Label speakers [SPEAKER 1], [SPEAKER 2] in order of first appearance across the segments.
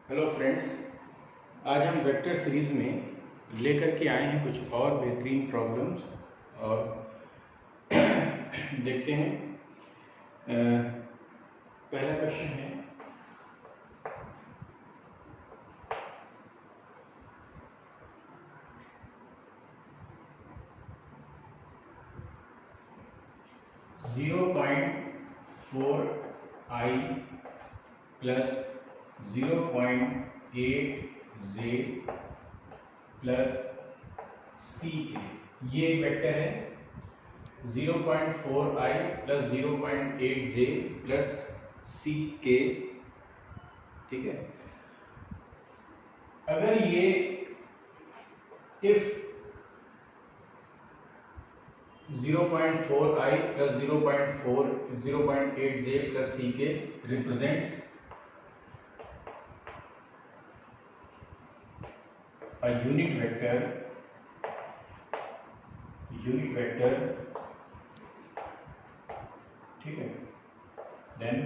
[SPEAKER 1] Hello friends, आज हम vector series में लेकर के आए हैं कुछ और बेहतरीन प्रॉब्लम्स और देखते हैं। पहला क्वेश्चन है 0.4i प्लस 0.8j प्लस सी के, ये एक वेक्टर है। 0.4i प्लस 0.8j प्लस सी के, ठीक है। अगर ये if 0.4i plus 0.8j plus सी के रिप्रेजेंट्स a unit vector, ठीक है, then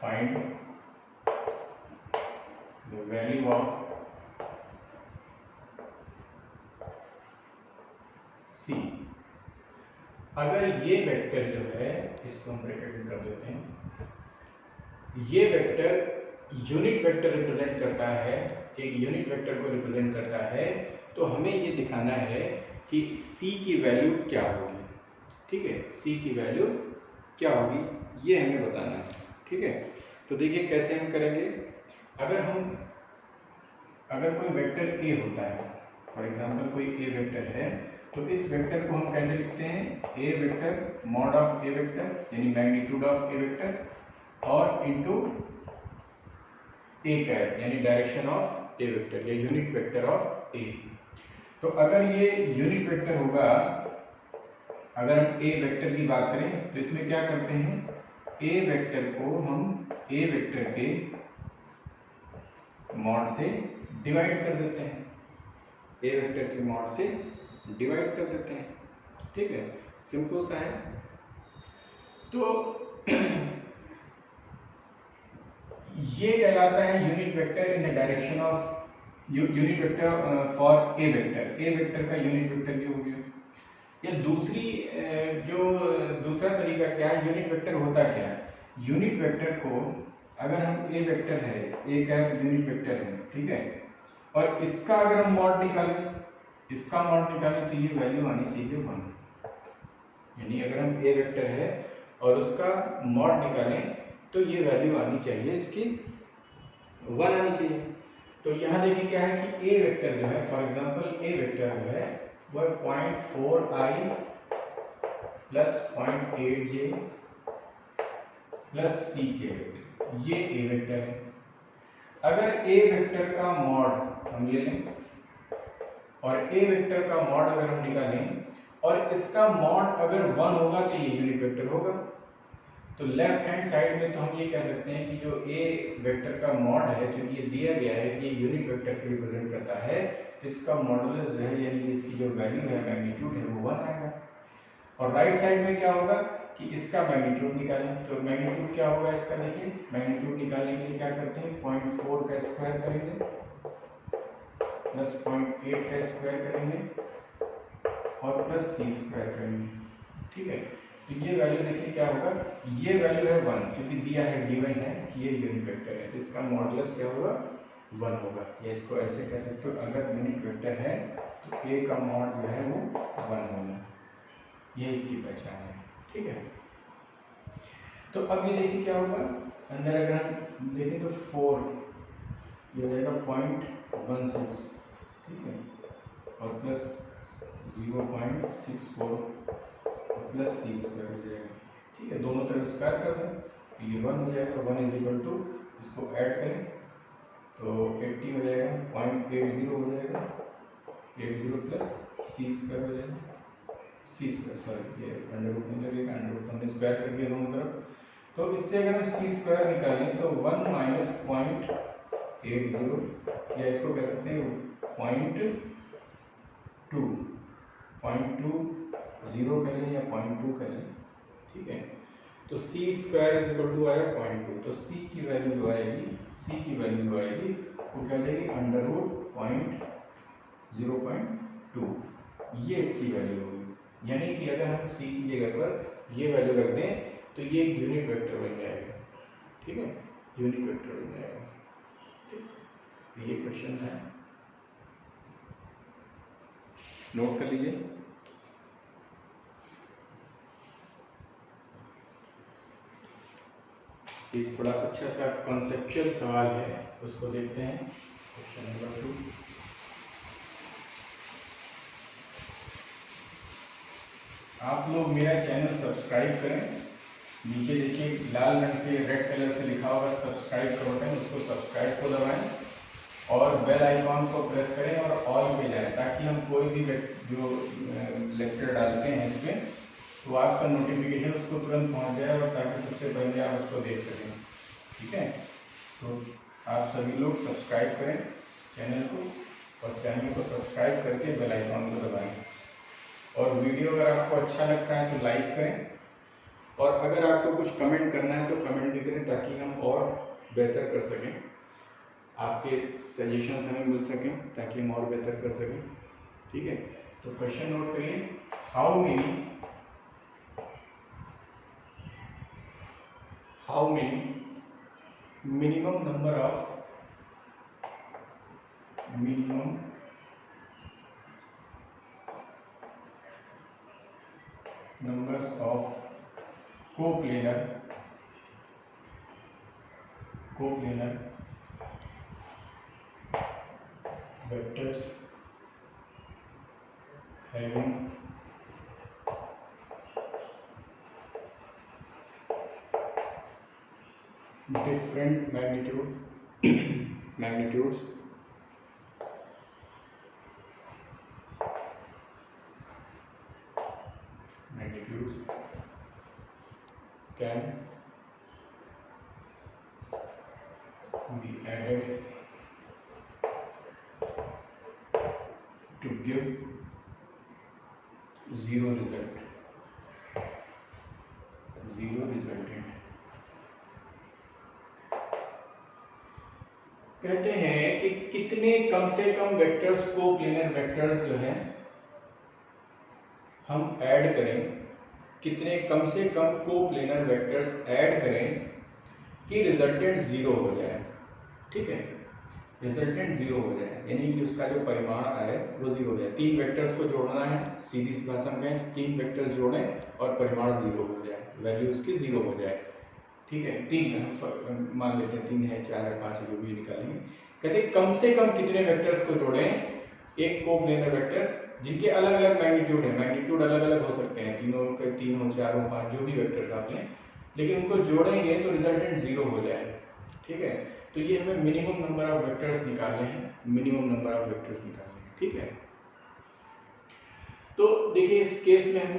[SPEAKER 1] find the value of c। अगर ये वेक्टर जो है, इसको हम ब्रैकेट में कर देते हैं, ये वेक्टर यूनिट वेक्टर रिप्रेजेंट करता है, एक यूनिट वेक्टर को रिप्रेजेंट करता है, तो हमें ये दिखाना है कि c की वैल्यू क्या होगी। ठीक है, c की वैल्यू क्या होगी ये हमें बताना है। ठीक है, तो देखिए कैसे हम करेंगे। अगर कोई वेक्टर a होता है, फॉर एग्जांपल कोई a वेक्टर है, तो इस वेक्टर को हम कैसे लिखते हैं? a vector mod of a vector यानी मैग्नीट्यूड ऑफ a वेक्टर और इनटू a कैप यानी डायरेक्शन ऑफ a वेक्टर या यूनिट वेक्टर ऑफ a। तो अगर ये यूनिट वेक्टर होगा, अगर हम a वेक्टर की बात करें तो इसमें क्या करते हैं, a वेक्टर को हम a वेक्टर के मॉड से डिवाइड कर देते हैं, a वेक्टर के मॉड से डिवाइड कर देते हैं। ठीक है, सिंपल सा है। तो ये कहलाता है unit vector in the direction of unit vector for a vector. A vector का यूनिट वेक्टर भी हो गया। या दूसरा तरीका क्या है, यूनिट वेक्टर होता क्या है? यूनिट वेक्टर को अगर हम ए वेक्टर है, ए का यूनिट वेक्टर है, ठीक है, और इसका अगर हम मॉड निकालें, तो ये वैल्यू आनी चाहिए 1। यानी अगर हम ए वेक्टर है और उसका मॉड निकालें तो ये वैल्यू आनी चाहिए, इसकी 1 आनी चाहिए। तो यहाँ देखिए क्या है कि ए वेक्टर जो है, फॉर एग्जांपल ए वेक्टर जो है वह 0.4i प्लस 0.8j प्लस सी के वेक्टर, ये ए वेक्टर है। अगर ए वेक्टर का मॉड हम ले लें और ए वेक्टर का मॉड अगर हम निकालें और इसका मॉड अगर 1 होगा तो ये यूनिट वेक्टर होगा। तो लेफ्ट हैंड साइड में तो हम ये कह सकते हैं कि जो ए वेक्टर का मॉड है, चूंकि ये दिया गया है कि ये यूनिट वेक्टर को रिप्रेजेंट करता है, तो इसका मॉडुलस जो है यानी इसकी जो वैल्यू है, मैग्नीट्यूड है, वो 1 आएगा। और राइट साइड में क्या होगा कि इसका मैग्नीट्यूड निकालें। तो मैग्नीट्यूड क्या होगा इसका, देखिए मैग्नीट्यूड निकालने के लिए क्या करते हैं, 0.4 का स्क्वायर करेंगे प्लस 0.8 का स्क्वायर करेंगे और प्लस सी स्क्वायर करेंगे। ठीक है, तो ये वैल्यू देखिए क्या होगा, ये वैल्यू है 1, क्योंकि दिया है, गिवन है कि ये यूनिट वेक्टर है, तो इसका मॉडुलस क्या होगा, 1 होगा। या इसको ऐसे कह सकते हो, अगर यूनिट वेक्टर है तो a का मॉड जो है वो 1 होगा। ये इसकी पहचान है। ठीक है, तो अब ये देखिए क्या होगा, अंदर अगर हम देखें तो 4 ये हो जाएगा 0.16, ठीक है, और प्लस 0.64 प्लस सी स्क्वायर हो जाएगा। ठीक है, दोनों तरफ स्क्वायर कर दें तो ये 1 हो जाएगा। 1 इज इक्वल टू, इसको ऐड करें तो 80 हो जाएगा, 0.80 हो जाएगा, 80 प्लस सी स्क्वायर हो जाएगा, सी स्क्वायर, सॉरी ये अंडर रूट नहीं लगेगा, अंडर रूट हमने स्क्वायर कर दिया दोनों तरफ। तो इससे अगर हम सी स्क्वायर निकालें तो 1 माइनस 0.80, या इसको कह सकते हैं 0.20 कर लें या 0.2 कर लें। ठीक है, तो सी स्क्वायर इज इक्वल टू आया 0.2, तो सी की वैल्यू जो आएगी, सी की वैल्यू जो आएगी वो क्या जाएगी अंडर रूट 0.2, ये इसकी वैल्यू होगी। यानी कि अगर हम सी की जगह पर ये वैल्यू रख दें तो ये एक यूनिट वेक्टर बन जाएगा। ठीक है, यूनिट वेक्टर बन जाएगा। ठीक, ये क्वेश्चन है, नोट कर लीजिए। एक बड़ा अच्छा सा कॉन्सेप्चुअल सवाल है, उसको देखते हैं। क्वेश्चन नंबर 2, आप लोग मेरा चैनल सब्सक्राइब करें। नीचे देखिए लाल रंग के रेड कलर से लिखा होगा सब्सक्राइब का बटन, उसको सब्सक्राइब को दबाएं और बेल आइकॉन को प्रेस करें और ऑल पे जाएं, ताकि हम कोई भी जो लेक्चर डालते हैं इस पर तो आपका नोटिफिकेशन उसको तुरंत पहुंच जाए और ताकि सबसे पहले आप उसको देख सकें। ठीक है, तो आप सभी लोग सब्सक्राइब करें चैनल को और चैनल को सब्सक्राइब करके बेल आइकॉन को दबाएं। और वीडियो अगर आपको अच्छा लगता है तो लाइक करें, और अगर आपको कुछ कमेंट करना है तो कमेंट भी करें ताकि हम और बेहतर कर सकें, आपके सजेशंस हमें मिल सकें ताकि हम और बेहतर कर सकें। ठीक है, तो क्वेश्चन नोट करिए, how many minimum numbers of coplanar vectors having different magnitudes can be added to give zero resultant। कहते हैं कि कितने कम से कम वेक्टर्स को प्लेनर वेक्टर्स जो है हम ऐड करें, कितने कम से कम को प्लेनर वेक्टर्स ऐड करें कि रिजल्टेंट जीरो हो जाए। ठीक है, रिजल्टेंट जीरो हो जाए यानी कि उसका जो परिमाण आए वो जीरो हो जाए। 3 वेक्टर्स को जोड़ना है, सीधी सी भाषा में 3 वेक्टर्स जोड़ें और परिमाण जीरो हो जाए, वैल्यू उसकी जीरो हो जाए। ठीक है, 3 मान लेते हैं, 3 है 4 है 5 है, जो भी निकालेंगे। कहते हैं कम से कम कितने वेक्टर्स को जोड़ें एक कोप्लेनर वेक्टर जिनके अलग अलग मैग्नीट्यूड है, मैग्नीट्यूड अलग अलग हो सकते हैं, 3 हो 4 हो 5 जो भी वेक्टर्स आप लें, लेकिन उनको जोड़ेंगे तो रिजल्टेंट जीरो हो जाए। ठीक है, तो ये हमें मिनिमम नंबर ऑफ वेक्टर्स निकालने हैं, ठीक है। तो देखिए इस केस में हम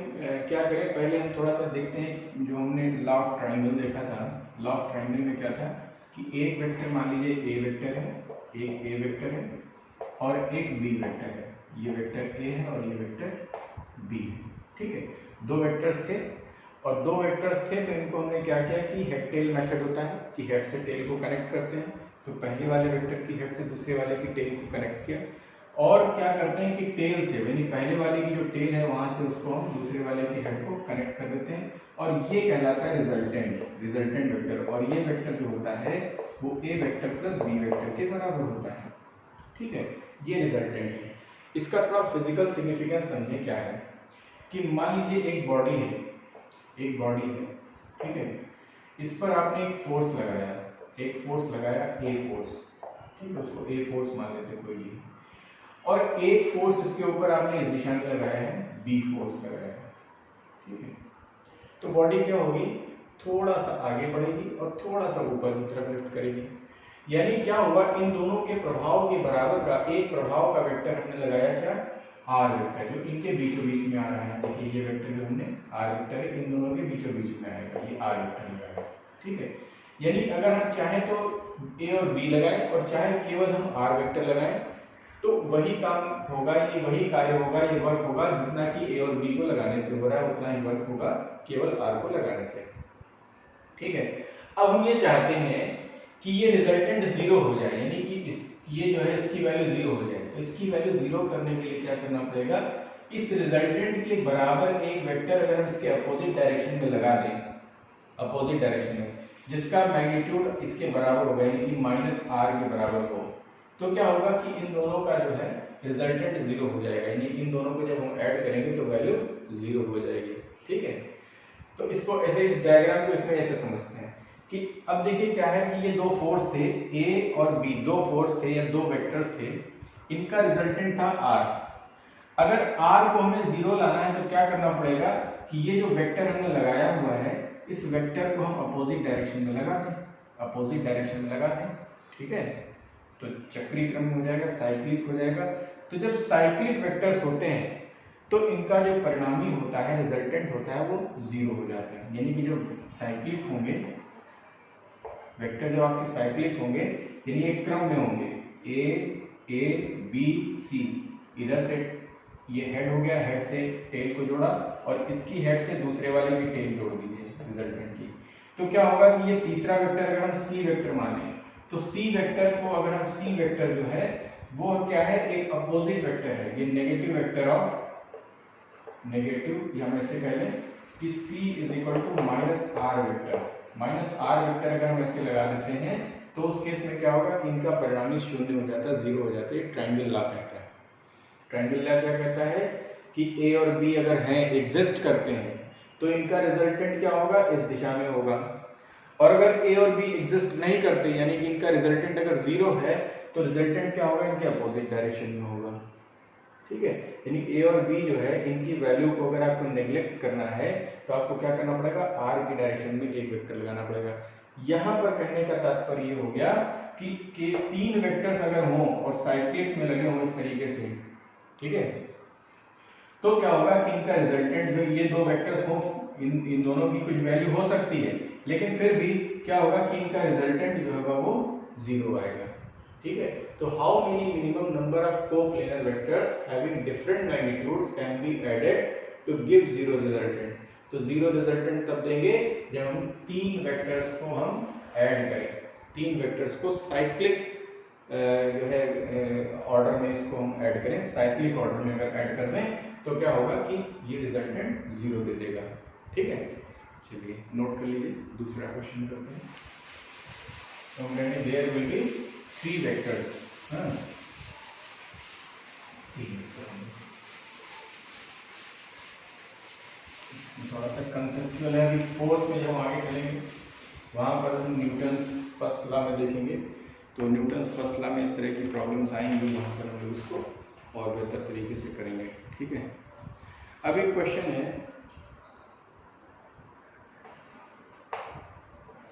[SPEAKER 1] क्या करें, पहले हम थोड़ा सा देखते हैं जो हमने लॉ ऑफ ट्रायंगल देखा था। लॉ ऑफ ट्रायंगल में क्या था कि एक वेक्टर मान लीजिए ए वेक्टर है, एक ए वेक्टर है और एक बी वेक्टर है, ये वेक्टर ए है और ये वेक्टर बी है। ठीक है, 2 वेक्टर्स थे और 2 वेक्टर्स थे तो इनको हमने क्या किया कि हेड टेल मेथड होता है कि हेड से टेल को कनेक्ट करते हैं, तो पहले वाले वेक्टर की हेड से दूसरे वाले की टेल को कनेक्ट किया, और क्या करते हैं कि टेल से यानी पहले वाले की जो टेल है वहां से उसको हम दूसरे वाले की हेड को कनेक्ट कर देते हैं, और ये कहलाता है रिजल्टेंट वेक्टर। और ये वेक्टर जो होता है वो ए वेक्टर प्लस बी वेक्टर के बराबर होता है। ठीक है, ये रिजल्टेंट है। इसका थोड़ा फिजिकल सिग्निफिकेंस समझे क्या है कि मान लीजिए एक बॉडी है, ठीक है, इस पर आपने एक फोर्स लगाया ए फोर्स, ठीक है, उसको ए फोर्स मान लेते कोई भी, और एक फोर्स इसके ऊपर आपने इस दिशा में लगाया है, बी फोर्स लगाया है। ठीक है, तो बॉडी क्या होगी, थोड़ा सा आगे बढ़ेगी और थोड़ा सा ऊपर की तरफ लिफ्ट करेगी। यानी क्या हुआ, इन दोनों के प्रभाव के बराबर का एक प्रभाव का वेक्टर हमने लगाया, क्या, आर वेक्टर, जो इनके बीचों बीच में आ रहा है। देखिए ये वेक्टर जो हमने आर वेक्टर है, इन दोनों के बीचों बीच में आएगा, ये आर वेक्टर लगाया। ठीक है, यानी अगर हम चाहें तो ए और बी लगाएं और चाहे केवल हम आर वेक्टर लगाएं तो वही काम होगा, ये वही कार्य होगा, ये वर्क होगा जितना कि ए और बी को लगाने से हो रहा है, उतना ही वर्क होगा केवल आर को लगाने से। ठीक है। अब हम ये चाहते हैं कि ये रिजल्टेंट जीरो हो जाए, यानी कि ये जो है इसकी वैल्यू जीरो हो जाए। तो इसकी वैल्यू जीरो करने के लिए क्या करना पड़ेगा, इस रिजल्टेंट के बराबर एक वेक्टर अगर हम इसके अपोजिट डायरेक्शन में लगा दें, अपोजिट डायरेक्शन में, जिसका मैग्नीट्यूड इसके बराबर होगा, यानी कि -r के बराबर हो, तो क्या होगा कि इन दोनों का जो है रिजल्टेंट जीरो हो जाएगा, यानी इन दोनों को जब हम ऐड करेंगे तो वैल्यू जीरो हो जाएगी। ठीक है, तो इसको ऐसे, इस डायग्राम को इसमें ऐसे समझते हैं कि अब देखिए क्या है कि ये दो फोर्स थे A और B, दो फोर्स थे या दो वेक्टर्स थे, इनका रिजल्टेंट था R। अगर R को हमें जीरो लाना है तो क्या करना पड़ेगा कि ये जो वेक्टर हमने लगाया हुआ है, इस वेक्टर को हम अपोजिट डायरेक्शन में लगा दें, अपोजिट डायरेक्शन में लगा दें। ठीक है, तो चक्रीय क्रम हो जाएगा, साइक्लिक हो जाएगा। तो जब साइक्लिक वेक्टर्स होते हैं तो इनका जो परिणामी होता है, रिजल्टेंट होता है, वो जीरो हो जाता है। यानी कि जो साइक्लिक होंगे वेक्टर, जो आपके साइक्लिक होंगे, यानी एक क्रम में होंगे, ए बी सी, इधर से ये हेड हो गया, हेड से टेल को जोड़ा और इसकी हेड से दूसरे वाले की टेल जोड़ दीजिए रिजल्टेंट की। तो क्या होगा कि ये तीसरा वेक्टर अगर हम सी वेक्टर माने, तो सी वेक्टर को अगर हम सी वेक्टर जो है वो क्या है, एक अपोजिट वेक्टर है, ये नेगेटिव वेक्टर ऑफ नेगेटिव, या हम ऐसे कह लें कि C is equal to -r vector. -r vector अगर हम ऐसे लगा देते हैं तो उस केस में क्या होगा कि इनका परिणामी शून्य हो जाता है, जीरो हो जाता है। ट्रायंगल लॉ कहता है, ट्रायंगल लॉ क्या कहता है कि A और B अगर हैं, एग्जिस्ट करते हैं, तो इनका रिजल्टेंट क्या होगा, इस दिशा में होगा। और अगर A और B एग्जिस्ट नहीं करते, यानी कि इनका रिजल्टेंट अगर जीरो है, तो रिजल्टेंट क्या होगा, इनके अपोजिट डायरेक्शन में होगा। ठीक है, यानी A और B जो है, इनकी वैल्यू को अगर आपको नेग्लेक्ट करना है तो आपको क्या करना पड़ेगा, R की डायरेक्शन में एक वेक्टर लगाना पड़ेगा। यहां पर कहने का तात्पर्य ये हो गया कि तीन वेक्टर्स अगर हों और साइक्लिक में लगे हों इस तरीके से, ठीक है, तो क्या होगा कि इनका रिजल्टेंट जो ये दो वेक्टर्स हों, इन दोनों की कुछ वैल्यू हो सकती है, लेकिन फिर भी क्या होगा कि इनका रिजल्टेंट जो होगा वो जीरो आएगा। ठीक है, तो how many minimum number of coplanar vectors having different magnitudes can be added to give zero resultant. तो जीरो रिजल्टेंट तब देंगे जब हम तीन वेक्टर्स को हम ऐड करें, तीन वेक्टर्स को साइक्लिक जो है ऑर्डर में इसको हम ऐड करें, साइक्लिक ऑर्डर में अगर ऐड कर दें तो क्या होगा कि ये रिजल्टेंट जीरो दे देगा। ठीक है, चलिए नोट कर लीजिए, दूसरा क्वेश्चन करते हैं। तो हम कहेंगे there will be three vectors, थोड़ा सा कंसेप्चुअल है। अभी फोर्थ में जब हम आगे चलेंगे वहां पर हम न्यूटन्स फर्स्ट लॉ में देखेंगे, तो न्यूटन्स फर्स्ट लॉ में इस तरह की प्रॉब्लम्स आएंगी, वहां पर हम उसको और बेहतर तरीके से करेंगे। ठीक है, अब एक क्वेश्चन है,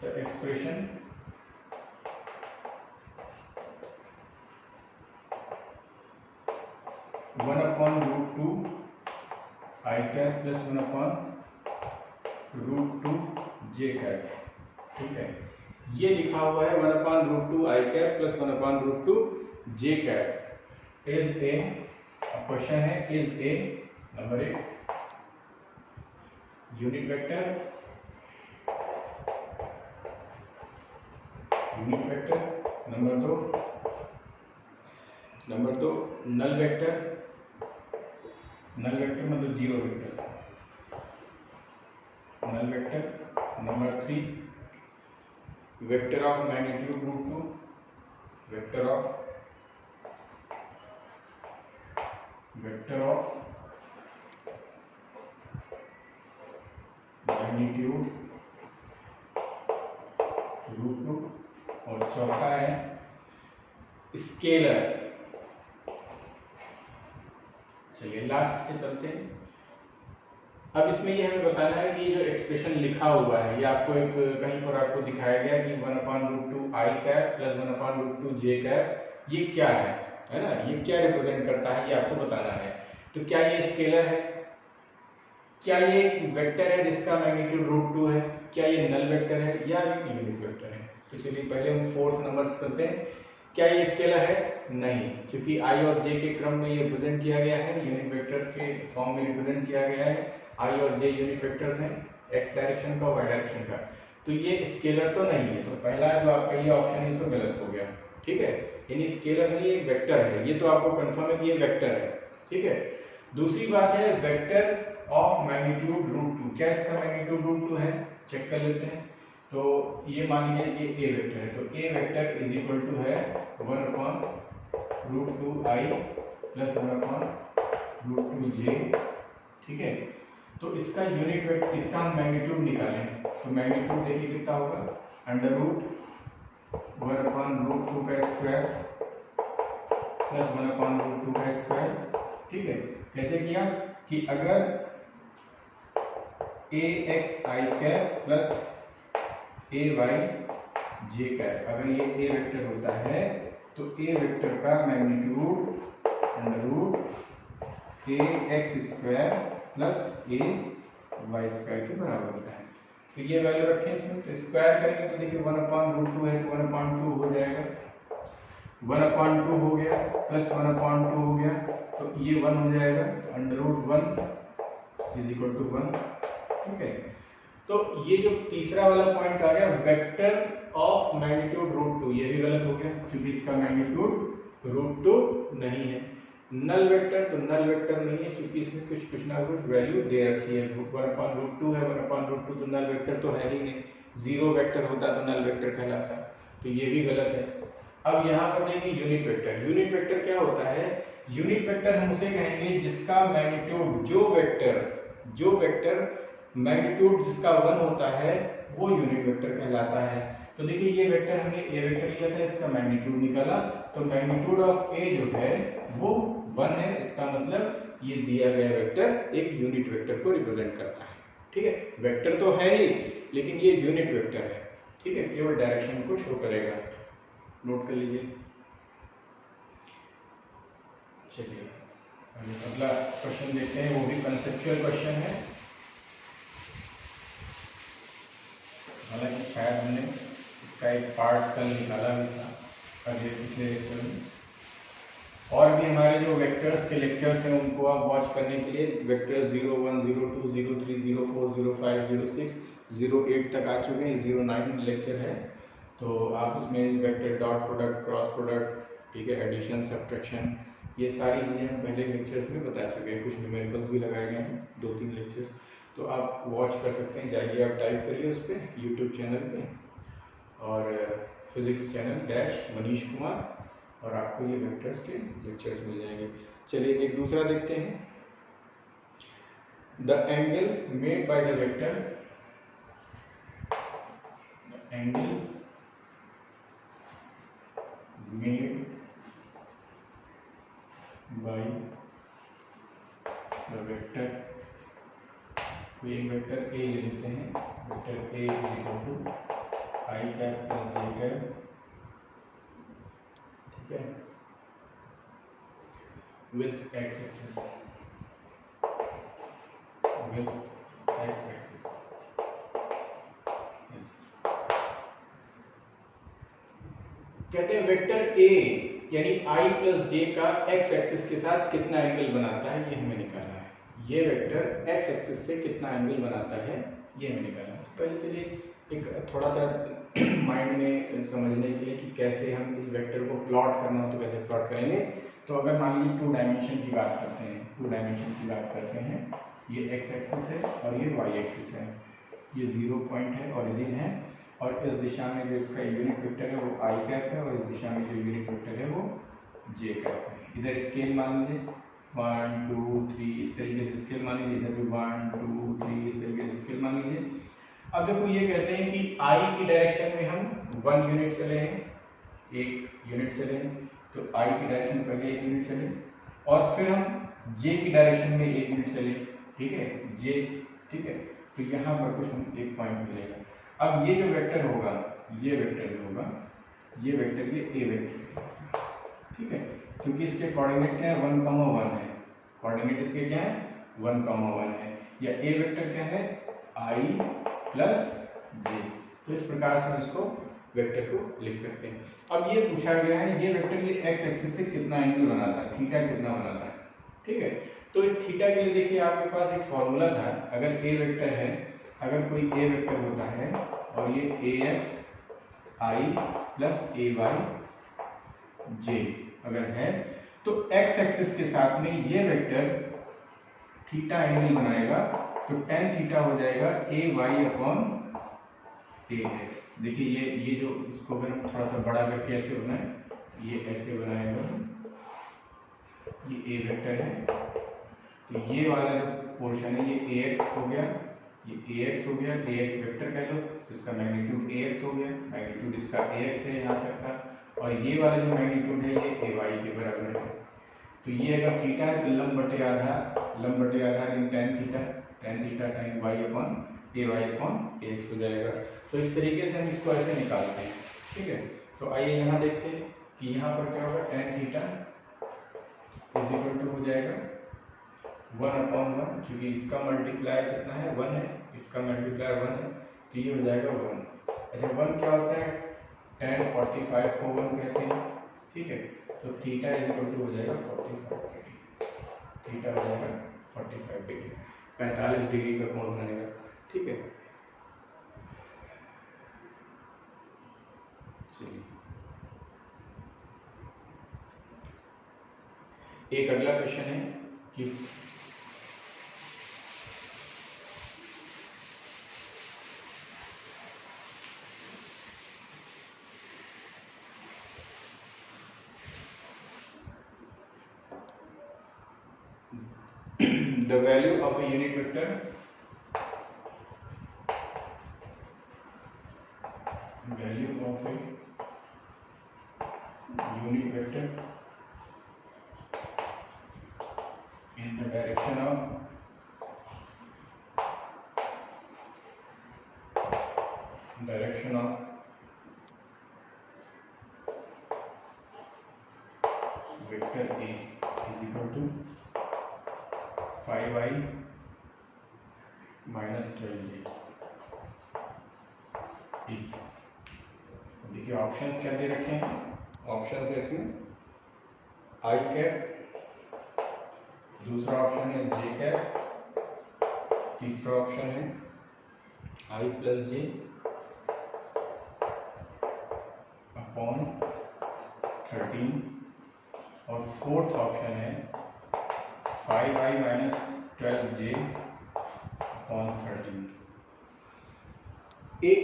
[SPEAKER 1] the expression one upon root two I cap plus one upon root two j cap. ठीक है, ये लिखा हुआ है one upon root two I cap plus one upon root two j cap is a, question है is a number 1 unit vector, unit vector, number दो null vector, null vector मतलब zero vector, null vector. Number 3 vector of magnitude root two, vector of magnitude root to, और चौथा है scalar. चलिए last से चलते हैं। अब इसमें ये हमें बताना है कि जो एक्सप्रेशन लिखा हुआ है, ये आपको एक कहीं पर आपको दिखाया गया कि वन अपॉन रूट टू आई cap plus one upon root two j cap, ये क्या है ना, ये क्या रिप्रेजेंट करता है, ये आपको बताना है। तो क्या ये स्केलर है, क्या ये वेक्टर है जिसका मैग्नीट्यूड रूट टू है, क्या ये नल वेक्टर है या एक यूनिट वेक्टर है। तो चलिए पहले हम फोर्थ नंबर से चलते हैं। क्या ये स्केलर है, नहीं, क्योंकि आई और जे के क्रम में ये रिप्रेजेंट किया गया है, यूनिट वेक्टर्स के फॉर्म में रिप्रेजेंट किया गया है। आई और जे यूनिट वेक्टर्स हैं, एक्स डायरेक्शन का, वाई डायरेक्शन का। तो तो ये स्केलर तो नहीं है, तो पहला जो आपका ये ऑप्शन है तो गलत हो गया, ठीक है। यानी स्केलर नहीं, एक वेक्टर है, ये तो आपको कंफर्म है कि ये वेक्टर है, ठीक है। दूसरी बात है वेक्टर ऑफ मैग्नीट्यूड √2, क्या इसका मैग्नीट्यूड √2 है, चेक कर लेते हैं। तो ये मान लीजिए ये ए वेक्टर है, तो a vector is equal to है 1/√2i प्लस 1/√2j, ठीक है। तो इसका यूनिट वेक्टर, इसका हम मैग्नीट्यूड निकालें, तो मैग्नीट्यूड देखिए कितना होगा, √1/√2 का स्क्वायर प्लस 1/√2 का स्क्वायर, ठीक है। कैसे किया कि अगर ax i cap plus ay j cap, अगर ये ए वेक्टर होता है तो ए वेक्टर का magnitude √ax square plus ay square के बराबर होता है। तो ये वैल्यू रखें इसमें, तो स्क्वायर करेंगे तो देखिए 1/√2 है तो 1/2 हो जाएगा, 1/2 हो गया प्लस 1/2 हो गया, तो ये 1 हो जाएगा, तो √1 इज इक्वल टू 1, ठीक है। तो ये जो तीसरा वाला पॉइंट आ गया वेक्टर ऑफ मैग्नीट्यूड √2, ये भी गलत हो गया क्योंकि इसका मैग्नीट्यूड √2 नहीं है। नल वेक्टर, तो नल वेक्टर नहीं है क्योंकि इसमें कुछ ना कुछ वैल्यू दे रखी है, 1/√2 है, 1/√2 तो नल वेक्टर तो है ही नहीं, जीरो वेक्टर होता तो नल वेक्टर कहलाता, तो ये भी गलत है। अब यहाँ पर देखिए यूनिट वेक्टर, यूनिट वेक्टर क्या होता है, यूनिट वेक्टर हम उसे कहेंगे जिसका मैग्नीट्यूड, जो वेक्टर मैग्नीट्यूड जिसका 1 होता है वो यूनिट वेक्टर कहलाता है। तो देखिए ये वेक्टर हमने ए वेक्टर लिया था, इसका मैग्नीट्यूड निकाला, तो मैग्नीट्यूड ऑफ ए जो है वो 1 है, इसका मतलब ये दिया गया वेक्टर एक यूनिट वेक्टर को रिप्रेजेंट करता है, ठीक है। वेक्टर तो है ही लेकिन ये यूनिट वेक्टर है, ठीक है, केवल डायरेक्शन को शो करेगा, नोट कर लीजिए। चलिए अगला क्वेश्चन देखते हैं, वो भी कंसेप्चुअल क्वेश्चन है, हालांकि शायद हमने इसका एक पार्ट कल निकाला भी था अगले पिछले लेक्चर में, और भी हमारे जो वेक्टर्स के लेक्चर्स हैं उनको आप वॉच करने के लिए वेक्टर्स 0, 1, 0, 2, 0, 3, 0, 4, 0, 5, 0, 6, 0, 8 तक आ चुके हैं, 0, 9 लेक्चर है, तो आप उसमें vector dot product, cross product, ठीक है, एडिशन, सब्ट्रैक्शन, ये सारी चीज़ें हम पहले लेक्चर्स में बता चुके हैं, कुछ न्यूमेरिकल्स भी लगाए गए हैं 2-3 लेक्चर्स, तो आप वॉच कर सकते हैं, जाइए आप टाइप करिए उस पर यूट्यूब चैनल पे, और physics channel dash Manish Kumar, और आपको ये वेक्टर्स के लेक्चर्स मिल जाएंगे। चलिए एक दूसरा देखते हैं, the angle made by the vector, angle made by the vector, कोई एक वेक्टर ए ले लेते हैं, vector A is equal to I cap plus J cap, ठीक है, with X axis, with X axis, कहते हैं वेक्टर ए यानी i प्लस जे का एक्स एक्सिस के साथ कितना एंगल बनाता है, ये हमें निकालना है। ये वेक्टर एक्स एक्सिस से कितना एंगल बनाता है ये हमें निकालना है। तो पहले चलिए एक थोड़ा सा माइंड में समझने के लिए कि कैसे हम इस वेक्टर को प्लॉट करना हो तो कैसे प्लॉट करेंगे। तो अगर मान लीजिए 2 डायमेंशन की बात करते हैं, 2 डायमेंशन की बात करते हैं, ये एक्स एक्सिस है और ये वाई एक्सिस है, ये 0 पॉइंट है, ओरिजिन है, और इस दिशा में जो इसका यूनिट वेक्टर है वो आई कैप है, और इस दिशा में जो यूनिट वेक्टर है वो जे कैप है। इधर स्केल मान लीजिए 1, 2, 3 इस तरीके से स्केल मान लीजिए, इधर भी 1, 2, 3 इस तरीके से स्केल मान लीजिए। अब देखो ये कहते हैं कि आई की डायरेक्शन में हम 1 यूनिट चले हैं, 1 यूनिट चले हैं, तो आई की डायरेक्शन में पहले 1 यूनिट चले, और फिर हम जे की डायरेक्शन में 1 यूनिट चले, ठीक है, जे, ठीक है, तो यहाँ पर कुछ हम एक पॉइंट मिलेगा। अब ये जो वेक्टर होगा, ये वेक्टर जो होगा, ये वेक्टर ये ए वेक्टर, ठीक है, क्योंकि इसके कोऑर्डिनेट क्या है 1, 1 है, कोऑर्डिनेट इसके क्या है 1, 1 है, या ए वेक्टर क्या है आई प्लस जे। तो इस प्रकार से हम इसको वेक्टर को लिख सकते हैं। अब ये पूछा गया है ये वेक्टर ये एक्स एक्सिस से कितना एंगल बनाता है, थीटा कितना बनाता है, ठीक है। तो इस थीटा के लिए देखिए आपके पास एक फॉर्मूला था, अगर ए वेक्टर है, अगर कोई ए वेक्टर होता है और ये ए एक्स आई प्लस ए वाई जे अगर है तो एक्स एक्सिस के साथ में ये वेक्टर थीटा एंगल बनाएगा, तो tan थीटा हो जाएगा ए वाई अपॉन ए एक्स। देखिए ये जो इसको अगर हम थोड़ा सा बड़ा करके ऐसे बनाए, ये ऐसे बनाएगा, ये ए वेक्टर है, तो ये वाला जो पोर्शन है ये ए एक्स हो गया, ये ए एक्स हो गया, ए एक्स वेक्टर कह लो, इसका मैग्नीट्यूड ए एक्स हो गया, मैग्नीट्यूड इसका ए एक्स है यहाँ तक का, और ये वाला जो मैग्नीट्यूड है ये ए वाई के बराबर है। तो ये अगर थीटा है तो लंब बटे आधार in tan theta time y upon a y upon a x हो जाएगा। तो इस तरीके से हम इसको ऐसे निकालते हैं, ठीक है। तो आइए यहाँ देखते हैं कि यहाँ पर क्या होगा, tan theta is equal to हो जाएगा 1/1, क्योंकि इसका मल्टीप्लायर कितना है 1 है, इसका मल्टीप्लायर 1 है, तो ये हो जाएगा 1। अच्छा 1 क्या होता है, tan 45 को 1 कहते हैं, ठीक है। तो थीटा इज इक्वल टू हो जाएगा 45 डिग्री, थीटा हो जाएगा 45 डिग्री, 45 डिग्री का कोण बनेगा, ठीक है। चलिए एक अगला क्वेश्चन है कि the value of a unit vector in the direction of vector A is equal to 5i minus 12j is। देखिए ऑप्शंस क्या दे रखे हैं, ऑप्शंस है इसमें आई कैप, दूसरा ऑप्शन है जे कैप, तीसरा ऑप्शन है आई प्लस जे अपॉन 13 और फोर्थ ऑप्शन है 5i माइनस 12j अपॉन 13। एक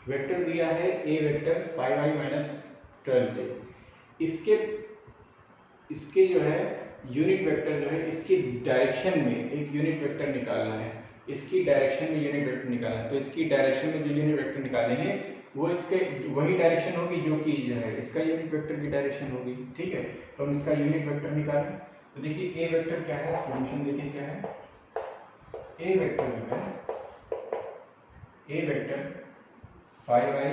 [SPEAKER 1] वेक्टर दिया है ए वेक्टर 5i माइनस 12j, इसके जो है यूनिट वेक्टर जो है इसकी डायरेक्शन में एक यूनिट वेक्टर निकालना है, इसकी डायरेक्शन में यूनिट वेक्टर निकालना है। तो इसकी डायरेक्शन में जो यूनिट वेक्टर निकालेंगे वो इसके वही डायरेक्शन होगी जो कि जो है इसका यूनिट वेक्टर की डायरेक्शन होगी, ठीक है। तो हम इसका यूनिट वेक्टर निकालें, तो देखिए ए वेक्टर क्या है, सॉल्यूशन देखिए क्या है, ए वेक्टर जो है ए वेक्टर 5i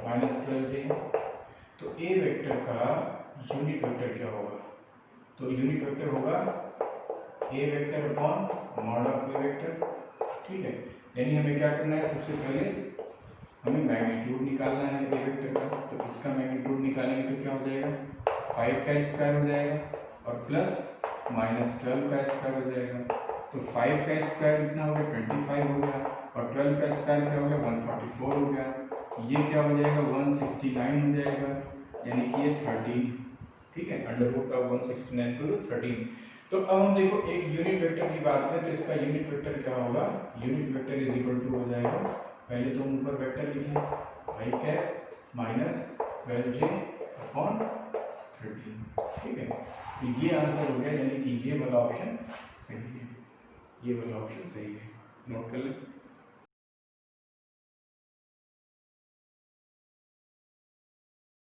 [SPEAKER 1] माइनस 12j, तो ए वेक्टर का यूनिट वेक्टर क्या होगा, तो यूनिट वेक्टर होगा a vector upon mod of a vector, ठीक है। यानी हमें क्या करना है, सबसे पहले हमें मैग्नीट्यूड निकालना है ए वेक्टर का, तो इसका मैग्नीट्यूड निकालेंगे तो क्या हो जाएगा 5 का स्क्वायर हो जाएगा और प्लस माइनस 12 का स्क्वायर हो जाएगा, तो 5 का स्क्वायर कितना हो गया 25 हो गया और 12 का स्क्वायर क्या हो गया 144 हो गया, ये क्या हो जाएगा 169 हो जाएगा, यानी कि ये 13, ठीक है, अंडर रूट ऑफ 169 को 13। तो अब हम देखो एक यूनिट वेक्टर की बात करें तो इसका यूनिट वेक्टर क्या होगा, unit vector is equal to हो जाएगा, पहले तो हम ऊपर वेक्टर लिखें आई कैप माइनस 12j अपॉन 13, ठीक है। तो ये आंसर हो गया, यानी कि ये वाला ऑप्शन सही है, ये वाला ऑप्शन सही है, नोट कर लें।